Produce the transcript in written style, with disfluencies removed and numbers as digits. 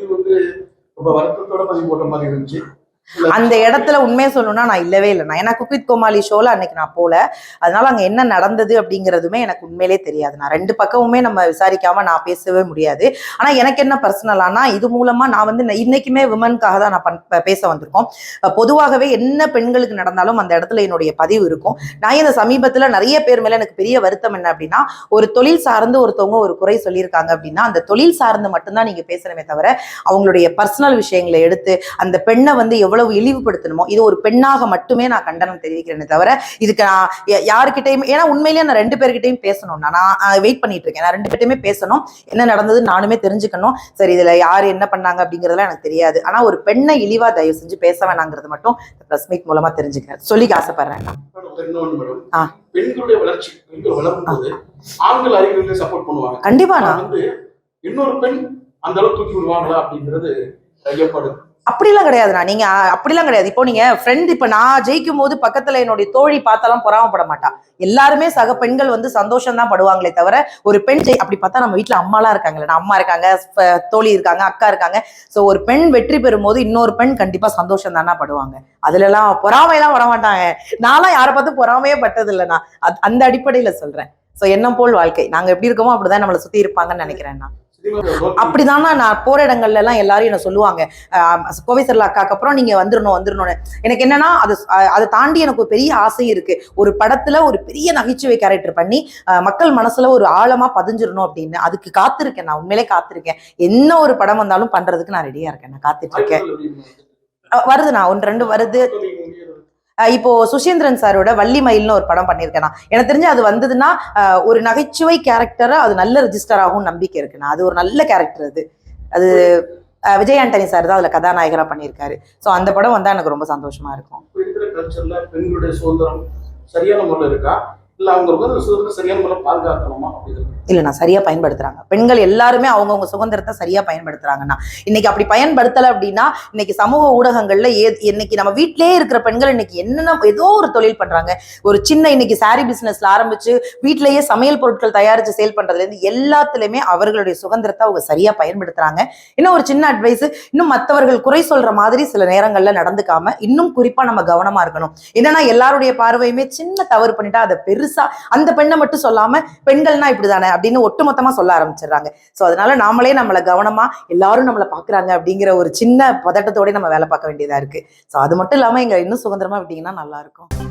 பதிவு வந்து ரொம்ப வருத்தத்தோட பதிவு போட்ட மாதிரி இருந்துச்சு. அந்த இடத்துல உண்மையை சொல்லணும்னா நான் இல்லவே இல்லைண்ணா. ஏன்னா குக் வித் கோமாளி ஷோல அன்னைக்கு நான் போல, அதனால அங்க என்ன நடந்தது அப்படிங்கிறதுமே எனக்கு உண்மையிலே தெரியாது. நான் ரெண்டு பக்கமுமே நம்ம விசாரிக்காம நான் பேசவே முடியாது. ஆனா எனக்கு என்ன பர்சனலானா, இது மூலமா நான் வந்து இன்னைக்குமே விமனுக்காக தான் நான் பேச வந்திருக்கோம். பொதுவாகவே என்ன பெண்களுக்கு நடந்தாலும் அந்த இடத்துல என்னுடைய பதிவு இருக்கும். நான் இந்த சமீபத்துல நிறைய பேர் மேல எனக்கு பெரிய வருத்தம் என்ன அப்படின்னா, ஒரு தொழில் சார்ந்து ஒருத்தவங்க ஒரு குறை சொல்லியிருக்காங்க அப்படின்னா அந்த தொழில் சார்ந்து மட்டும்தான் நீங்க பேசணுமே தவிர அவங்களுடைய பர்சனல் விஷயங்களை எடுத்து அந்த பெண்ணை வந்து எவ்வளவு இழிவுபடுத்தணுமோ, இது ஒரு பெண்ணாக மட்டுமே நான் கண்டனம் தெரிவிக்கிறேனே தவிர இதுக்கு நான் யாருக்கிட்டையும், ஏன்னா உண்மையிலேயே நான் ரெண்டு பேர்கிட்டையும் பேசணும். நான் வெயிட் பண்ணிட்டு இருக்கேன். நான் ரெண்டு பேர்ட்டையுமே பேசணும், என்ன நடந்தது நானுமே தெரிஞ்சுக்கணும். சரி இதுல யாரு என்ன பண்ணாங்க அப்படிங்கறதுலாம் எனக்கு தெரியாது. ஆனா ஒரு பெண்ணை இழிவா தயவு செஞ்சு பேச வேணாங்கிறது மட்டும் பிரஸ் மீட் மூலமா தெரிஞ்சுக்கிறேன், சொல்லிக்க ஆசைப்படுறேன். பெண்களுடைய வளர்ச்சி, பெண்கள் வளரும் போது ஆண்கள் அறிஞர்கள் சப்போர்ட் பண்ணுவாங்க. கண்டிப்பா நான் வந்து இன்னொரு பெண் அந்த அளவுக்கு தூக்கி விடுவாங்களா அப்படிங்கிறது ஐயப்படுது. அப்படிலாம் கிடையாதுண்ணா. நீங்க அப்படிலாம் கிடையாது. இப்போ நீங்க ஃப்ரெண்ட், இப்ப நான் ஜெயிக்கும் போது பக்கத்துல என்னுடைய தோழி பார்த்தாலும் பொறாமப்பட மாட்டா. எல்லாருமே சக பெண்கள் வந்து சந்தோஷம் தான் படுவாங்களே தவிர ஒரு பெண் அப்படி பார்த்தா நம்ம வீட்டுல அம்மாலாம் இருக்காங்கல்ல, அம்மா இருக்காங்க, தோழி இருக்காங்க, அக்கா இருக்காங்க. சோ ஒரு பெண் வெற்றி பெறும் போது இன்னொரு பெண் கண்டிப்பா சந்தோஷம் தானா படுவாங்க. அதுல எல்லாம் பொறாமையெல்லாம் பட மாட்டாங்க. நான்லாம் யாரை பார்த்து பொறாமையே பட்டது இல்லைண்ணா. அந்த அடிப்படையில சொல்றேன். சோ எண்ணம் போல் வாழ்க்கை, நாங்க எப்படி இருக்கோமோ அப்படிதான் நம்மளை சுத்தி இருப்பாங்கன்னு நினைக்கிறேன். அப்படிதானா நான் போற இடங்கள்ல எல்லாம் எல்லாரும் என்ன சொல்லுவாங்க, கோவை சரலா அக்காக்கு அப்புறம் நீங்க வந்துடணும்னு. எனக்கு என்னன்னா அதை தாண்டி எனக்கு ஒரு பெரிய ஆசை இருக்கு. ஒரு படத்துல ஒரு பெரிய நகைச்சுவை கேரக்டர் பண்ணி மக்கள் மனசுல ஒரு ஆழமா பதிஞ்சிடணும் அப்படின்னு. அதுக்கு காத்திருக்கேன், நான் உண்மையிலே காத்திருக்கேன். என்ன ஒரு படம் வந்தாலும் பண்றதுக்கு நான் ரெடியா இருக்கேன், நான் காத்துட்டு இருக்கேன். வருதுண்ணா, 1-2 வருது. இப்போ சுசீந்திரன் சாரோட வள்ளி மயில்னு ஒரு படம் பண்ணியிருக்கேன். எனக்கு தெரிஞ்சு அது வந்ததுன்னா ஒரு நகைச்சுவை கேரக்டரா அது நல்ல ரெஜிஸ்டர் ஆகும் நம்பிக்கை இருக்குண்ணா. அது ஒரு நல்ல கேரக்டர். அது விஜய் ஆண்டனி சார் தான் அதுல கதாநாயகரா பண்ணியிருக்காரு. ஸோ அந்த படம் வந்தா எனக்கு ரொம்ப சந்தோஷமா இருக்கும். பெண்களுடைய சுதந்திரம் சரியான முறையில் இருக்கா, இல்ல அவங்க சுதந்திரம் சரியான முறையில் பாதுகாக்கணுமா? இல்ல நான் சரியா பயன்படுத்துறாங்க. பெண்கள் எல்லாருமே அவங்கவுங்க சுதந்திரத்தை சரியா பயன்படுத்துறாங்கன்னா, இன்னைக்கு அப்படி பயன்படுத்தலை அப்படின்னா இன்னைக்கு சமூக ஊடகங்கள்ல இன்னைக்கு நம்ம வீட்டிலேயே இருக்கிற பெண்கள் இன்னைக்கு என்னென்ன ஏதோ ஒரு தொழில் பண்றாங்க. ஒரு சின்ன இன்னைக்கு சாரி பிசினஸ்ல ஆரம்பிச்சு வீட்டிலேயே சமையல் பொருட்கள் தயாரிச்சு சேல் பண்றதுல இருந்து எல்லாத்துலயுமே அவர்களுடைய சுதந்திரத்தை அவங்க சரியா பயன்படுத்துறாங்க. இன்னும் ஒரு சின்ன அட்வைஸ், இன்னும் மற்றவர்கள் குறை சொல்ற மாதிரி சில நேரங்கள்ல நடந்துக்காம இன்னும் குறிப்பா நம்ம கவனமா இருக்கணும். என்னன்னா எல்லாருடைய பார்வையுமே சின்ன தவறு பண்ணிட்டா அதை பெருசா அந்த பெண்ணை மட்டும் சொல்லாம பெண்கள்னா இப்படிதானே அப்படின்னு ஒட்டுமொத்தமா சொல்ல ஆரம்பிச்சிடுறாங்க. சோ அதனால நாமளே நம்மளை கவனமா எல்லாரும் நம்மளை பாக்குறாங்க அப்படிங்கிற ஒரு சின்ன பதட்டத்தோட நம்ம வேலை பார்க்க வேண்டியதா இருக்கு. சோ அது மட்டும் இல்லாம எங்க இன்னும் சுதந்திரமா விட்டீங்கன்னா நல்லா இருக்கும்.